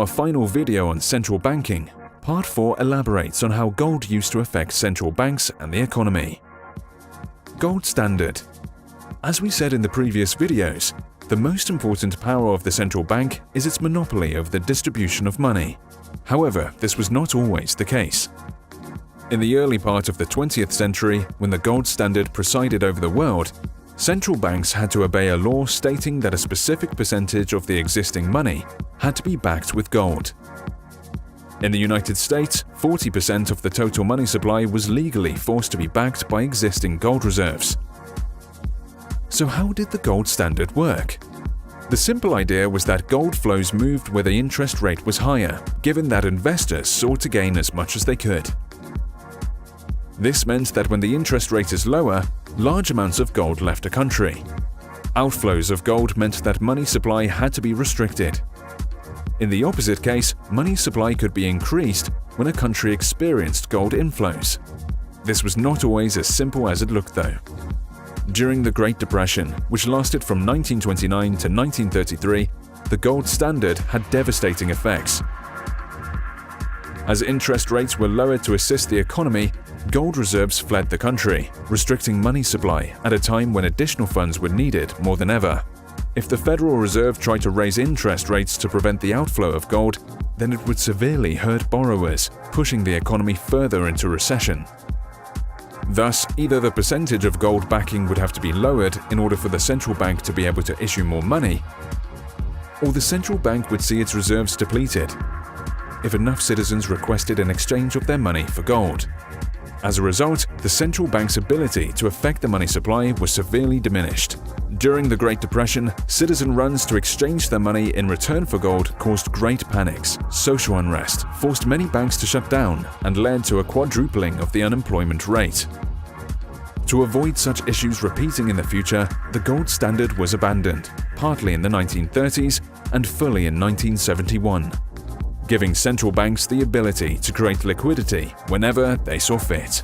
final video on central banking, Part 4 elaborates on how gold used to affect central banks and the economy. Gold standard. As we said in the previous videos, the most important power of the central bank is its monopoly over the distribution of money. However, this was not always the case. In the early part of the 20th century, when the gold standard presided over the world, central banks had to obey a law stating that a specific percentage of the existing money had to be backed with gold. In the United States, 40% of the total money supply was legally forced to be backed by existing gold reserves. So how did the gold standard work? The simple idea was that gold flows moved where the interest rate was higher, given that investors sought to gain as much as they could. This meant that when the interest rate is lower, large amounts of gold left a country. Outflows of gold meant that money supply had to be restricted. In the opposite case, money supply could be increased when a country experienced gold inflows. This was not always as simple as it looked though. During the Great Depression, which lasted from 1929 to 1933, the gold standard had devastating effects. As interest rates were lowered to assist the economy, gold reserves fled the country, restricting money supply at a time when additional funds were needed more than ever. If the Federal Reserve tried to raise interest rates to prevent the outflow of gold, then it would severely hurt borrowers, pushing the economy further into recession. Thus, either the percentage of gold backing would have to be lowered in order for the central bank to be able to issue more money, or the central bank would see its reserves depleted if enough citizens requested an exchange of their money for gold. As a result, the central bank's ability to affect the money supply was severely diminished. During the Great Depression, citizen runs to exchange their money in return for gold caused great panics, social unrest, forced many banks to shut down, and led to a quadrupling of the unemployment rate. To avoid such issues repeating in the future, the gold standard was abandoned, partly in the 1930s and fully in 1971, giving central banks the ability to create liquidity whenever they saw fit.